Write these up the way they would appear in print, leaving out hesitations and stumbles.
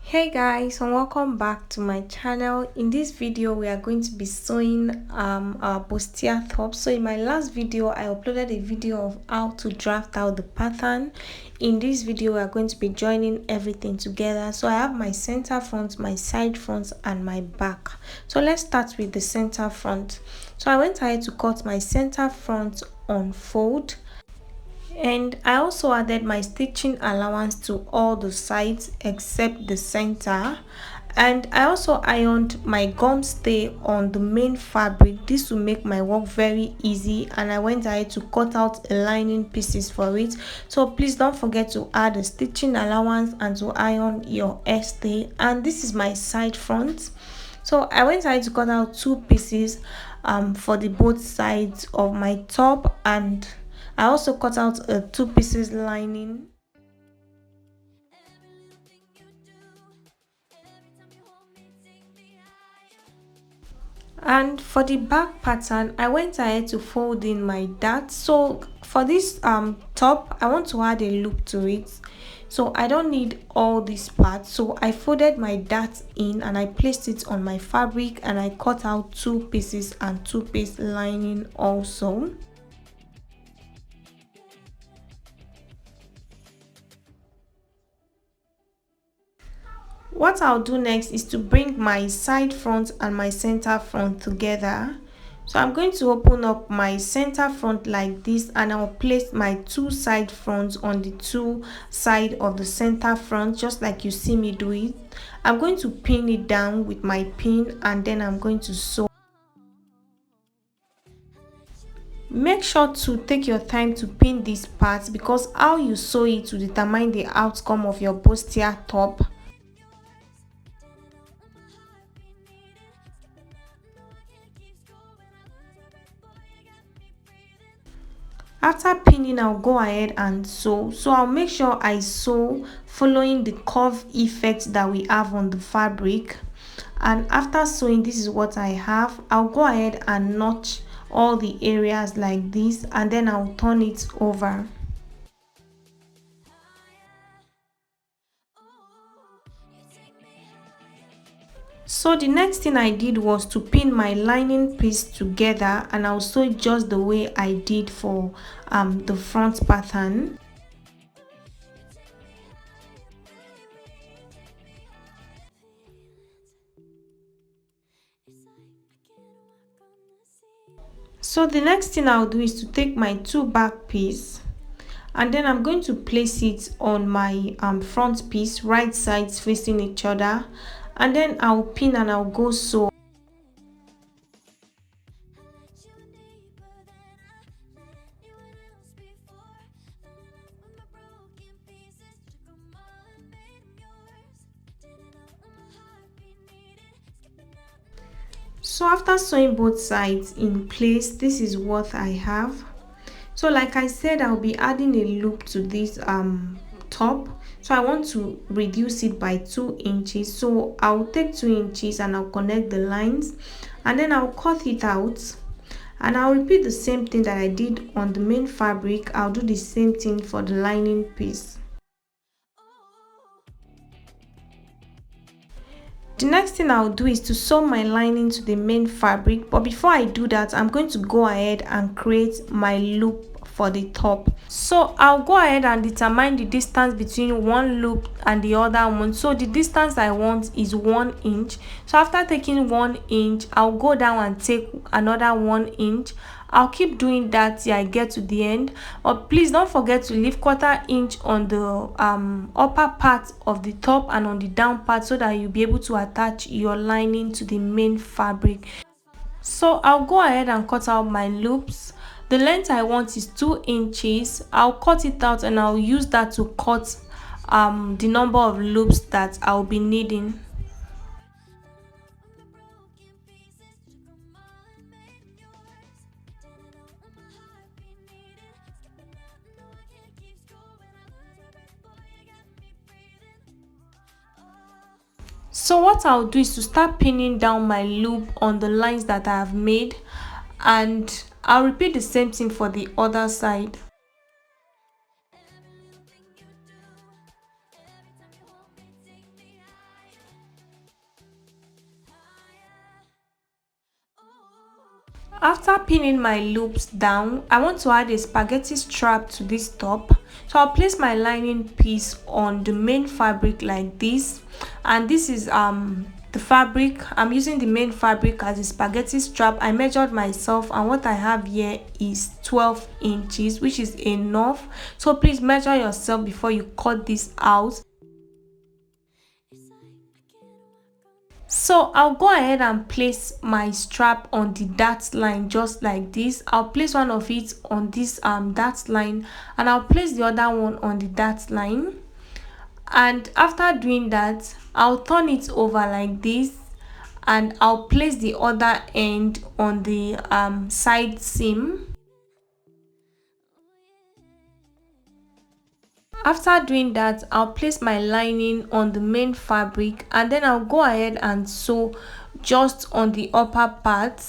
Hey guys, and welcome back to my channel. In this video we are going to be sewing our bustier top. So in my last video I uploaded a video of how to draft out the pattern. In this video we are going to be joining everything together. So I have my center front, my side front, and my back. So let's start with the center front. So I went ahead to cut my center front on fold, and I also added my stitching allowance to all the sides except the center. And I also ironed my gum stay on the main fabric. This will make my work very easy, and I went ahead to cut out lining pieces for it. So please don't forget to add a stitching allowance and to iron your stay. And this is my side front. So I went ahead to cut out two pieces for the both sides of my top, and I also cut out a two pieces lining. And for the back pattern, I went ahead to fold in my dart. So for this top, I want to add a loop to it. So I don't need all this part. So I folded my dart in and I placed it on my fabric, and I cut out two pieces and two piece lining also. What I'll do next is to bring my side front and my center front together. So I'm going to open up my center front like this, and I'll place my two side fronts on the two side of the center front, just like you see me do it. I'm going to pin it down with my pin, and then I'm going to sew. Make sure to take your time to pin this part, because how you sew it will determine the outcome of your bustier top. After pinning, I'll go ahead and sew. So I'll make sure I sew following the curve effect that we have on the fabric. And after sewing, this is what I have. I'll go ahead and notch all the areas like this, and then I'll turn it over. So the next thing I did was to pin my lining piece together, and I'll sew it just the way I did for the front pattern. So the next thing I'll do is to take my two back piece, and then I'm going to place it on my front piece, right sides facing each other, and then I'll pin and I'll go sew. So after sewing both sides in place, this is what I have. So like I said, I'll be adding a loop to this top. So I want to reduce it by 2 inches. So I'll take 2 inches and I'll connect the lines, and then I'll cut it out, and I'll repeat the same thing that I did on the main fabric. I'll do the same thing for the lining piece. The next thing I'll do is to sew my lining to the main fabric, but before I do that, I'm going to go ahead and create my loop for the top. So I'll go ahead and determine the distance between one loop and the other one. So the distance I want is 1 inch. So after taking 1 inch, I'll go down and take another 1 inch. I'll keep doing that till I get to the end. But please don't forget to leave 1/4 inch on the upper part of the top and on the down part, so that you'll be able to attach your lining to the main fabric. So I'll go ahead and cut out my loops. The length I want is 2 inches. I'll cut it out and I'll use that to cut the number of loops that I'll be needing. So what I'll do is to start pinning down my loop on the lines that I have made, and I'll repeat the same thing for the other side. After pinning my loops down, I want to add a spaghetti strap to this top. So I'll place my lining piece on the main fabric like this, and this is the fabric. I'm using the main fabric as a spaghetti strap. I measured myself, and what I have here is 12 inches, which is enough. So please measure yourself before you cut this out. So I'll go ahead and place my strap on the dart line just like this. I'll place one of it on this dart line, and I'll place the other one on the dart line. And after doing that, I'll turn it over like this, and I'll place the other end on the side seam. After doing that, I'll place my lining on the main fabric, and then I'll go ahead and sew just on the upper part.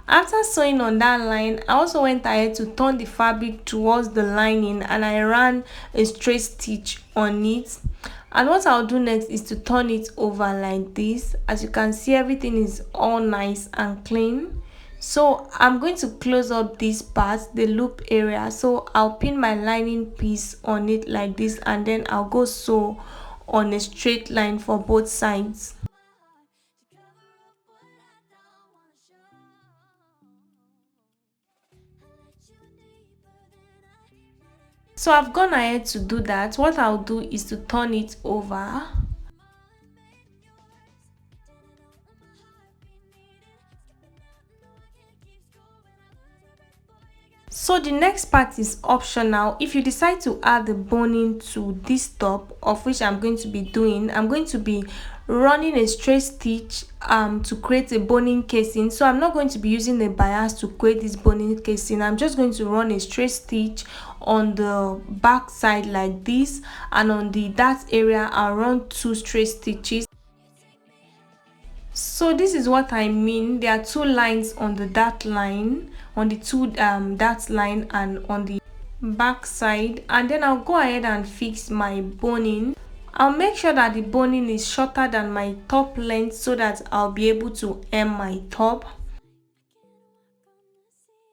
After sewing on that line, I also went ahead to turn the fabric towards the lining, and I ran a straight stitch on it. And what I'll do next is to turn it over like this. As you can see, everything is all nice and clean. So I'm going to close up this part, the loop area. So I'll pin my lining piece on it like this, and then I'll go sew on a straight line for both sides. So I've gone ahead to do that. What I'll do is to turn it over. So the next part is optional. If you decide to add the boning to this top, of which I'm going to be doing, I'm going to be running a straight stitch to create a boning casing. So I'm not going to be using the bias to create this boning casing. I'm just going to run a straight stitch on the back side like this, and on the dart area I'll run 2 straight stitches. So this is what I mean. There are 2 lines on the dart line, on the 2 dart line, and on the back side. And then I'll go ahead and fix my boning. I'll make sure that the boning is shorter than my top length, so that I'll be able to hem my top.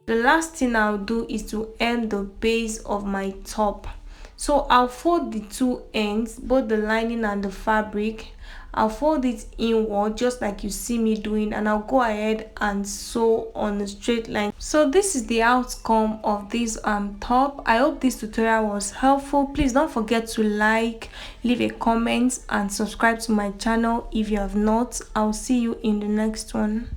The last thing I'll do is to hem the base of my top. So I'll fold the 2 ends, both the lining and the fabric. I'll fold it inward just like you see me doing, and I'll go ahead and sew on a straight line. So this is the outcome of this top. I hope this tutorial was helpful. Please don't forget to like, leave a comment, and subscribe to my channel if you have not. I'll see you in the next one.